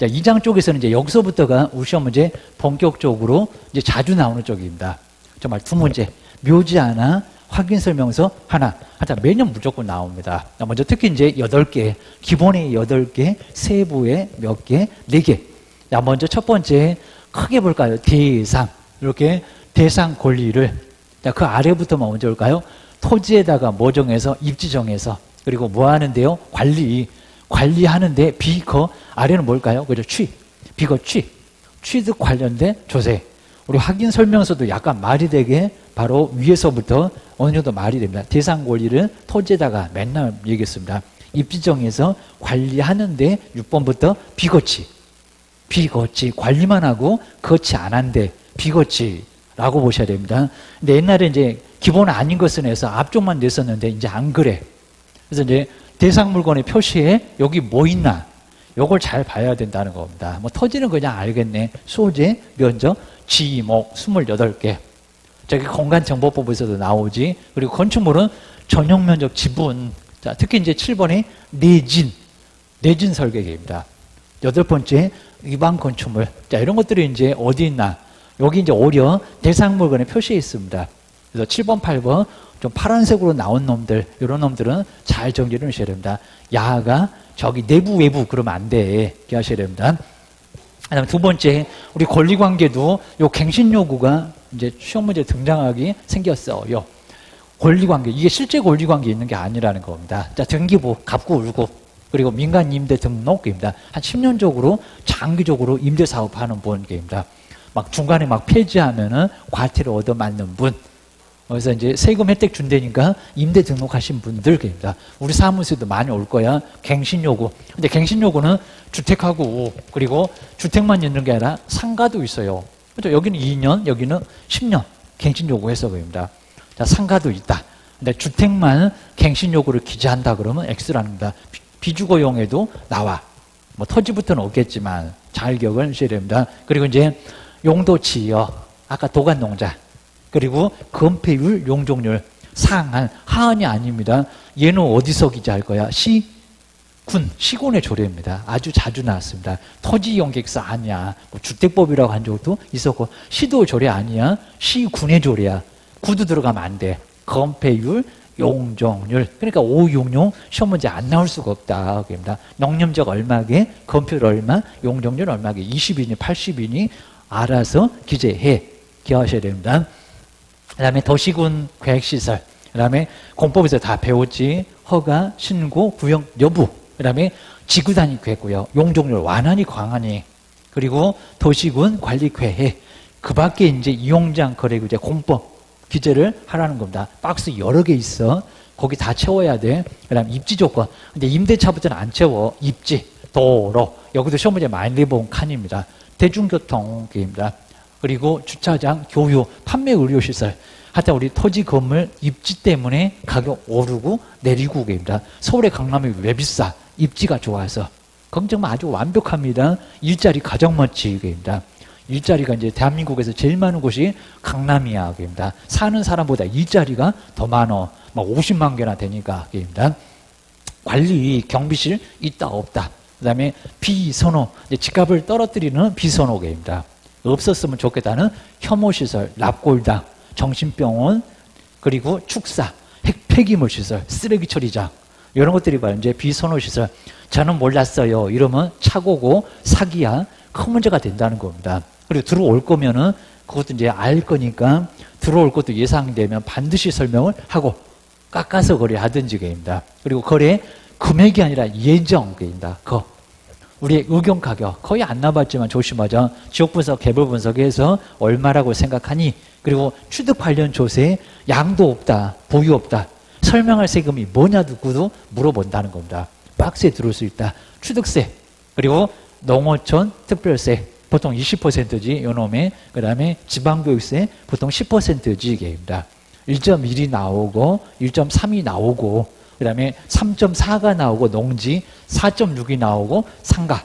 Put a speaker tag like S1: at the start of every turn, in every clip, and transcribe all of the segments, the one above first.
S1: 자, 2장 쪽에서는 이제 여기서부터가 우리 시험 문제 본격적으로 이제 자주 나오는 쪽입니다. 정말 두 문제. 묘지 하나, 확인 설명서 하나. 하여튼 매년 무조건 나옵니다. 먼저 특히 이제 8개, 기본에 8개, 세부에 몇 개? 4개. 자, 먼저 첫 번째, 크게 볼까요? 대상. 이렇게 대상 권리를. 자, 그 아래부터만 먼저 볼까요? 토지에다가 뭐 정해서, 입지 정해서. 그리고 뭐 하는데요? 관리하는데 비거 아래는 뭘까요? 그죠? 비거 취득 관련된 조세. 우리 확인 설명서도 약간 말이 되게 바로 위에서부터 어느 정도 말이 됩니다. 대상 권리를 토지에다가 맨날 얘기했습니다. 입지 정해서 관리하는데 6번부터 비거치 관리만 하고 거치 안 한데 비거치라고 보셔야 됩니다. 근데 옛날에 이제 기본 아닌 것은 해서 앞쪽만 냈었는데 이제 안 그래. 그래서 이제 대상 물건의 표시에 여기 뭐 있나 요걸 잘 봐야 된다는 겁니다. 뭐 토지는 그냥 알겠네. 소재, 면적, 지목 28개. 저기 공간정보법에서도 나오지. 그리고 건축물은 전용 면적 지분. 자, 특히 이제 7번이 내진 설계계입니다. 8번째 위반 건축물. 자, 이런 것들이 이제 어디 있나? 여기 이제 오려 대상 물건의 표시에 있습니다. 그래서 7번, 8번 좀 파란색으로 나온 놈들, 이런 놈들은 잘 정리를 하셔야 됩니다. 야가 저기 내부, 외부 그러면 안 돼. 이렇게 하셔야 됩니다. 그 다음에 두 번째, 우리 권리관계도 요 갱신 요구가 이제 시험 문제에 등장하기 생겼어요. 권리관계, 이게 실제 권리관계 있는 게 아니라는 겁니다. 자, 등기부, 갑구, 울고, 그리고 민간 임대 등록입니다. 한 10년적으로 장기적으로 임대 사업하는 분입니다. 막 중간에 막 폐지하면은 과태료 얻어 맞는 분. 그래서 이제 세금 혜택 준다니까 임대 등록하신 분들입니다. 우리 사무소에도 많이 올 거야. 갱신 요구. 근데 갱신 요구는 주택하고 그리고 주택만 있는 게 아니라 상가도 있어요. 그렇죠? 여기는 2년, 여기는 10년 갱신 요구해서 그럽니다. 자, 상가도 있다. 근데 주택만 갱신 요구를 기재한다 그러면 X라는 겁니다. 비주거용에도 나와. 뭐 토지부터는 없겠지만 잘 기억을 하셔야 됩니다. 그리고 이제 용도지역, 아까 도간농자. 그리고 건폐율, 용적률, 상한, 하한이 아닙니다. 얘는 어디서 기재할 거야? 시군의 조례입니다. 아주 자주 나왔습니다. 토지용객서 아니야. 뭐 주택법이라고 한 적도 있었고, 시도 조례 아니야. 시군의 조례야. 구도 들어가면 안 돼. 건폐율, 용적률. 그러니까 5, 6, 6 시험 문제 안 나올 수가 없다. 그럽니다. 농림적 얼마게, 건폐율 얼마, 용적률 얼마게, 20이니 80이니 알아서 기재해. 기억하셔야 됩니다. 그 다음에 도시군 계획시설, 그 다음에 공법에서 다 배웠지. 허가, 신고, 구역 여부, 그 다음에 지구단위 계획구역, 용적률 완화니 광하니, 그리고 도시군 관리 계획, 그 밖에 이제 이용장 거래규제 공법 기재를 하라는 겁니다. 박스 여러 개 있어. 거기 다 채워야 돼. 그 다음에 입지 조건. 근데 임대차부터는 안 채워. 입지, 도로. 여기도 시험 문제 많이 내본 칸입니다. 대중교통입니다. 그리고 주차장, 교육, 판매 의료시설. 하여튼 우리 토지 건물 입지 때문에 가격 오르고 내리고 입니다. 서울의 강남이 왜 비싸? 입지가 좋아서. 걱정은 아주 완벽합니다. 일자리 가장 많지 입니다. 일자리가 이제 대한민국에서 제일 많은 곳이 강남이야 입니다. 사는 사람보다 일자리가 더 많어. 막 50만 개나 되니까 입니다. 관리, 경비실 있다 없다. 그 다음에 비선호, 집값을 떨어뜨리는 비선호계입니다. 없었으면 좋겠다는 혐오시설, 납골당, 정신병원, 그리고 축사, 폐기물시설, 쓰레기 처리장 이런 것들이 바로 이제 비선호시설. 저는 몰랐어요. 이러면 착오고 사기야 큰 문제가 된다는 겁니다. 그리고 들어올 거면은 그것도 이제 알 거니까 들어올 것도 예상되면 반드시 설명을 하고 깎아서 거래하든지입니다. 그리고 거래 금액이 아니라 예정입니다. 우리의 의견 가격 거의 안 나봤지만 조심하자. 지역 분석, 개별 분석해서 얼마라고 생각하니? 그리고 취득 관련 조세에 양도 없다, 보유 없다. 설명할 세금이 뭐냐 누구도 물어본다는 겁니다. 박스에 들어올 수 있다. 취득세, 그리고 농어촌 특별세 보통 20%지 요놈의. 그 다음에 지방교육세 보통 10%지 이게입니다. 1.1이 나오고 1.3이 나오고 그 다음에 3.4가 나오고 농지, 4.6이 나오고 상가.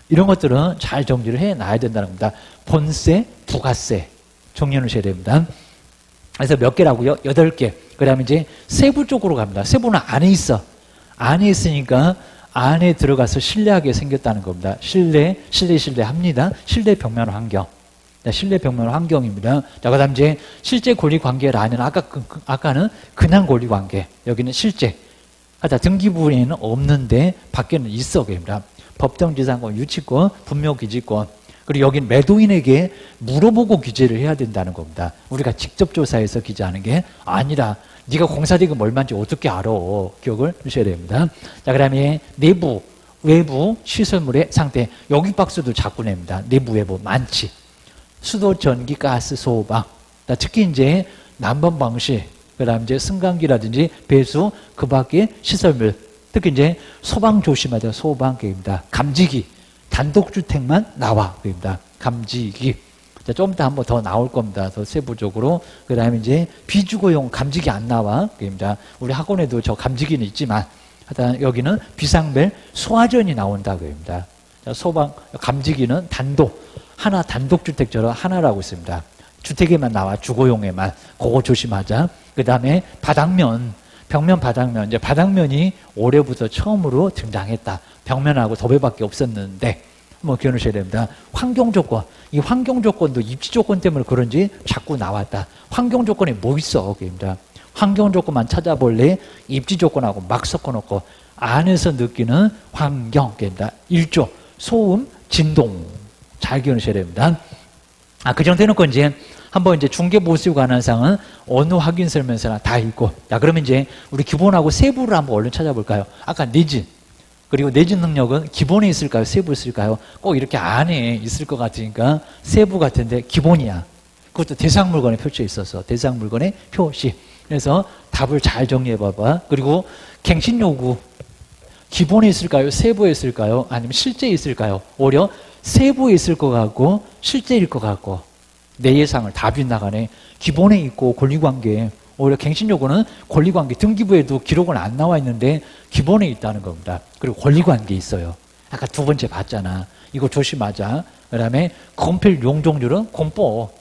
S1: 이런 것들은 잘 정리를 해놔야 된다는 겁니다. 본세, 부가세 정리해 놓으셔야 됩니다. 그래서 몇 개라고요? 8개. 그 다음에 이제 세부 쪽으로 갑니다. 세부는 안에 있어. 안에 있으니까 안에 들어가서 신뢰하게 생겼다는 겁니다. 신뢰합니다. 신뢰 벽면 환경. 신뢰 벽면 환경입니다. 자, 그 다음 이제 실제 권리 관계라는 아까는 근한 권리 관계. 여기는 실제. 등기부에는 없는데 밖에는 있어. 그입니다. 법정지상권, 유치권, 분묘기지권. 그리고 여긴 매도인에게 물어보고 기재를 해야 된다는 겁니다. 우리가 직접 조사해서 기재하는 게 아니라 네가 공사대금 얼마인지 어떻게 알아? 기억을 하셔야 됩니다. 자, 그 다음에 내부, 외부 시설물의 상태. 여기 박스도 자꾸 냅니다. 내부, 외부 많지. 수도, 전기, 가스, 소방. 특히 이제 난방 방식, 그 다음 이제 승강기라든지 배수, 그 밖에 시설물. 특히 이제 소방 조심하자. 소방계입니다. 감지기. 단독주택만 나와. 그입니다. 감지기. 자, 좀 이따 한번 더 나올 겁니다. 더 세부적으로. 그 다음에 이제 비주거용 감지기 안 나와. 그입니다. 우리 학원에도 저 감지기는 있지만, 하여튼 여기는 비상벨 소화전이 나온다. 그입니다. 자, 소방, 감지기는 하나 단독주택처럼 하나라고 있습니다. 주택에만 나와. 주거용에만. 그거 조심하자. 그 다음에 바닥면. 벽면, 바닥면. 이제 바닥면이 올해부터 처음으로 등장했다. 벽면하고 도배밖에 없었는데, 기억하셔야 됩니다. 환경조건. 이 환경조건도 입지조건 때문에 그런지 자꾸 나왔다. 환경조건에 뭐 있어? 그입니다. 환경조건만 찾아볼래? 입지조건하고 막 섞어놓고 안에서 느끼는 환경. 그입니다. 1조. 소음, 진동. 잘 기억하셔야 됩니다. 그 정도 해놓고 이제 한번 이제 중개보수 관한 사항은 어느 확인 설명서나 다 읽고. 자, 그러면 이제 우리 기본하고 세부를 한번 얼른 찾아볼까요? 아까 내진. 그리고 내진 능력은 기본에 있을까요? 세부에 있을까요? 꼭 이렇게 안에 있을 것 같으니까 세부 같은데 기본이야. 그것도 대상 물건에 표시에 있어서 대상 물건의 표시. 그래서 답을 잘 정리해 봐봐. 그리고 갱신 요구. 기본에 있을까요? 세부에 있을까요? 아니면 실제에 있을까요? 오히려 세부에 있을 것 같고 실제일 것 같고. 내 예상을 다 빗나가네. 기본에 있고 권리관계. 오히려 갱신요구는 권리관계. 등기부에도 기록은 안 나와 있는데 기본에 있다는 겁니다. 그리고 권리관계 있어요. 아까 두 번째 봤잖아. 이거 조심하자. 그 다음에 건폐율 용적률은 공법.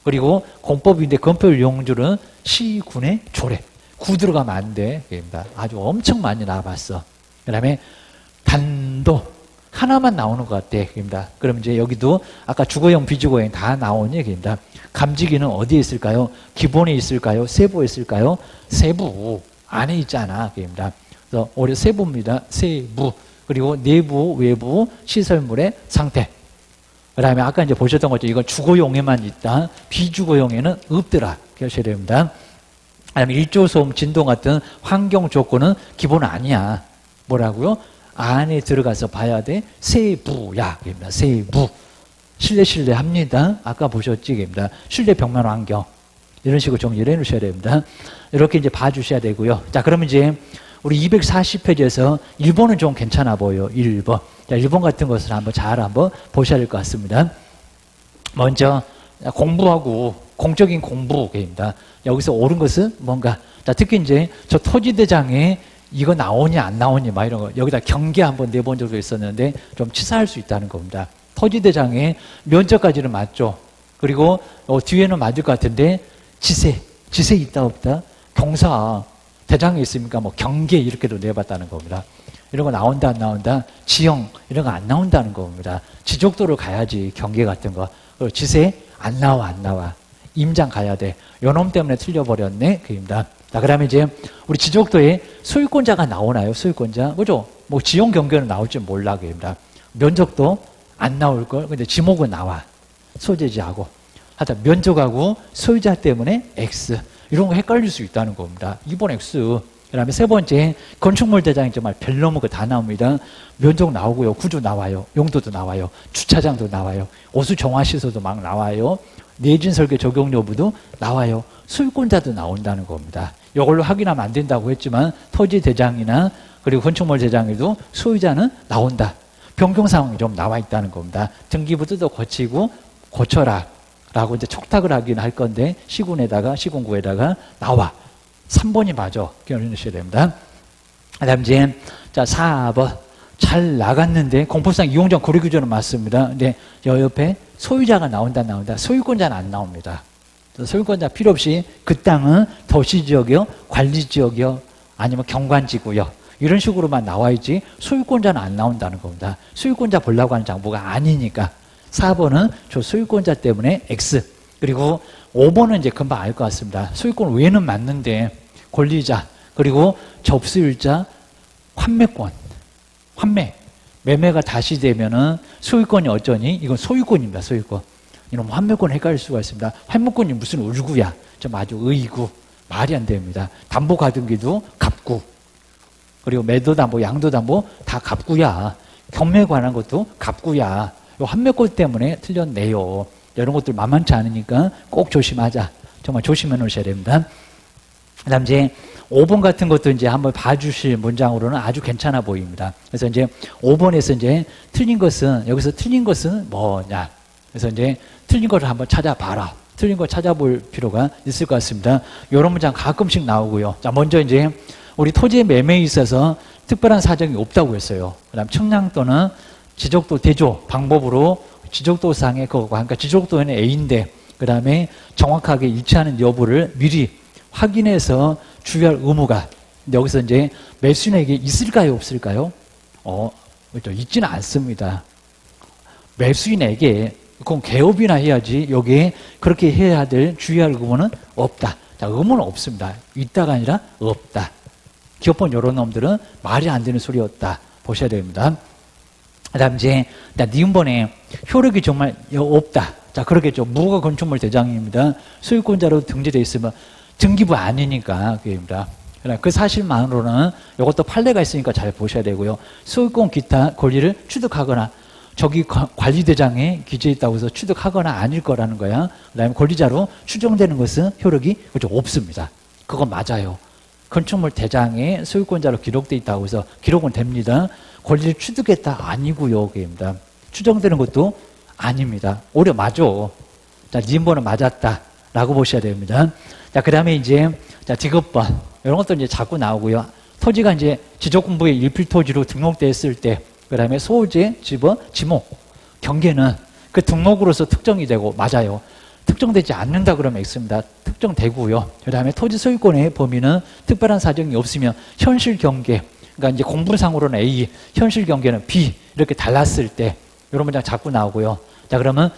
S1: 그리고 공법인데 건폐율 용적률은 시군의 조례. 구 들어가면 안 돼. 그입니다. 아주 엄청 많이 나와봤어. 그 다음에 단도. 하나만 나오는 것 같아. 그입니다. 그럼 이제 여기도 아까 주거용, 비주거용 다 나온 얘기입니다. 감지기는 어디에 있을까요? 기본에 있을까요? 세부에 있을까요? 세부 안에 있잖아. 그입니다. 그래서 오히려 세부입니다. 세부. 그리고 내부, 외부 시설물의 상태. 그 다음에 아까 이제 보셨던 거죠. 이건 주거용에만 있다. 비주거용에는 없더라. 기억하셔야 됩니다. 그다음에 일조 소음, 진동 같은 환경 조건은 기본 아니야. 뭐라고요? 안에 들어가서 봐야 돼. 세부야. 그입니다. 세부. 신뢰합니다. 아까 보셨지? 그입니다. 신뢰 벽면 환경. 이런 식으로 정리를 해 놓으셔야 됩니다. 이렇게 이제 봐주셔야 되고요. 자, 그러면 이제 우리 240페이지에서 1번은 좀 괜찮아 보여요. 1번. 자, 1번 같은 것을 한번 보셔야 될 것 같습니다. 먼저, 공부하고, 공적인 공부입니다. 여기서 옳은 것은 뭔가. 자, 특히 이제 저 토지대장에 이거 나오냐 안 나오냐 막 이런 거 여기다 경계 한번 내본 적도 있었는데 좀 치사할 수 있다는 겁니다. 토지대장에 면적까지는 맞죠. 그리고 뒤에는 맞을 것 같은데 지세 있다 없다? 경사 대장에 있으니까 뭐 경계 이렇게도 내봤다는 겁니다. 이런 거 나온다 안 나온다? 지형 이런 거 안 나온다는 겁니다. 지적도로 가야지 경계 같은 거. 지세 안 나와. 임장 가야 돼. 요놈 때문에 틀려버렸네. 그입니다. 자, 그 다음에 이제 우리 지적도에 소유권자가 나오나요? 소유권자. 그죠? 뭐 지형 경계는 나올지 몰라. 그입니다. 면적도 안 나올걸. 근데 지목은 나와. 소재지하고. 하여튼 면적하고 소유자 때문에 X. 이런 거 헷갈릴 수 있다는 겁니다. 2번 X. 그 다음에 세 번째, 건축물 대장이 정말 별 넘은 거 다 나옵니다. 면적 나오고요. 구조 나와요. 용도도 나와요. 주차장도 나와요. 오수 정화시설도 막 나와요. 내진 설계 적용 여부도 나와요. 소유권자도 나온다는 겁니다. 이걸로 확인하면 안 된다고 했지만 토지 대장이나 그리고 건축물 대장에도 소유자는 나온다. 변경 사항이 좀 나와 있다는 겁니다. 등기부도 거치고 고쳐라 라고 이제 촉탁을 하긴 할 건데 시군구에다가 나와. 3번이 맞아. 기억해주셔야 됩니다. 그 다음 이제 자 4번 잘 나갔는데 공법상 이용전 고려규정은 맞습니다. 근데 여 옆에 소유자가 나온다. 소유권자는 안 나옵니다. 소유권자 필요 없이 그 땅은 도시지역이요, 관리지역이요, 아니면 경관지구요. 이런 식으로만 나와있지 소유권자는 안 나온다는 겁니다. 소유권자 보려고 하는 장부가 아니니까. 4번은 저 소유권자 때문에 X. 그리고 5번은 이제 금방 알 것 같습니다. 소유권 외는 맞는데 권리자, 그리고 접수일자, 환매권, 환매. 매매가 다시 되면은 소유권이 어쩌니? 이건 소유권입니다. 소유권. 이런 환매권 헷갈릴 수가 있습니다. 환매권이 무슨 울구야? 좀 아주 의구. 말이 안 됩니다. 담보가등기도 갑구. 그리고 매도담보, 양도담보 다 갑구야. 경매에 관한 것도 갑구야. 이 환매권 때문에 틀렸네요. 이런 것들 만만치 않으니까 꼭 조심하자. 정말 조심해 놓으셔야 됩니다. 그 다음 이제 5번 같은 것도 이제 한번 봐주실 문장으로는 아주 괜찮아 보입니다. 그래서 이제 5번에서 이제 틀린 것은, 여기서 틀린 것은 뭐냐. 그래서 이제 틀린 것을 한번 찾아봐라. 틀린 거 찾아볼 필요가 있을 것 같습니다. 이런 문장 가끔씩 나오고요. 자, 먼저 이제 우리 토지의 매매에 있어서 특별한 사정이 없다고 했어요. 그 다음 측량 또는 지적도 대조 방법으로 지적도상의 그거, 그러니까 지적도는 A인데, 그 다음에 정확하게 일치하는 여부를 미리 확인해서 주의할 의무가, 여기서 이제 매수인에게 있을까요, 없을까요? 그렇죠. 있지는 않습니다. 매수인에게, 그건 개업이나 해야지, 여기에 그렇게 해야 될 주의할 의무는 없다. 자, 의무는 없습니다. 있다가 아니라 없다. 기업본 이런 놈들은 말이 안 되는 소리였다. 보셔야 됩니다. 그 다음 이제, 니은번에 효력이 정말 없다. 자, 그러겠죠. 무허가 건축물 대장입니다. 소유권자로 등재되어 있으면 등기부 아니니까, 그입니다. 그 사실만으로는 이것도 판례가 있으니까 잘 보셔야 되고요. 소유권 기타 권리를 취득하거나, 저기 관리대장에 기재했다고 해서 취득하거나 아닐 거라는 거야. 그 다음에 권리자로 추정되는 것은 효력이 그렇죠. 없습니다. 그건 맞아요. 건축물 대장에 소유권자로 기록되어 있다고 해서 기록은 됩니다. 권리를 취득했다 아니고요. 그입니다. 추정되는 것도 아닙니다. 오히려 맞아. 자, 니은번은 맞았다. 라고 보셔야 됩니다. 자, 그 다음에 이제, 자, 디귿번. 이런 것도 이제 자꾸 나오고요. 토지가 이제 지적공부의 일필토지로 등록됐을 때, 그 다음에 소재, 지번, 지목, 경계는 그 등록으로서 특정이 되고, 맞아요. 특정되지 않는다 그러면 X입니다. 특정되고요. 그 다음에 토지 소유권의 범위는 특별한 사정이 없으면 현실 경계, 그러니까 이제 공부상으로는 A, 현실 경계는 B, 이렇게 달랐을 때, 이런 문장 자꾸 나오고요. 자, 그러면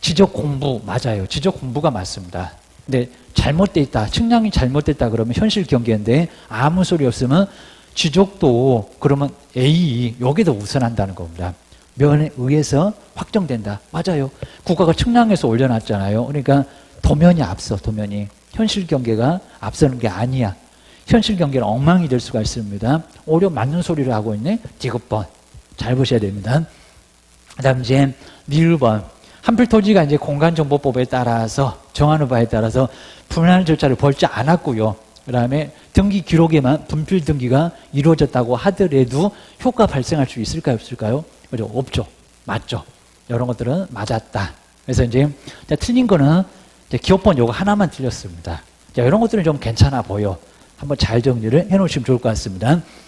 S1: 지적 공부, 맞아요. 지적 공부가 맞습니다. 근데 잘못돼 있다, 측량이 잘못됐다 그러면 현실 경계인데 아무 소리 없으면 지적도 그러면 A, 여기도 우선한다는 겁니다. 면에 의해서 확정된다. 맞아요. 국가가 측량해서 올려놨잖아요. 그러니까 도면이 앞서, 도면이. 현실 경계가 앞서는 게 아니야. 현실 경계는 엉망이 될 수가 있습니다. 오히려 맞는 소리를 하고 있네. 디귿번. 잘 보셔야 됩니다. 그 다음 이제 니을번. 한필 토지가 이제 공간정보법에 따라서 정하는 바에 따라서 분할 절차를 벌지 않았고요. 그 다음에 등기 기록에만 분필 등기가 이루어졌다고 하더라도 효과 발생할 수 있을까요, 없을까요? 그죠? 없죠. 맞죠. 이런 것들은 맞았다. 그래서 이제 틀린 거는 이제 기업번 요거 하나만 틀렸습니다. 자, 이런 것들은 좀 괜찮아 보여. 한번 잘 정리를 해 놓으시면 좋을 것 같습니다.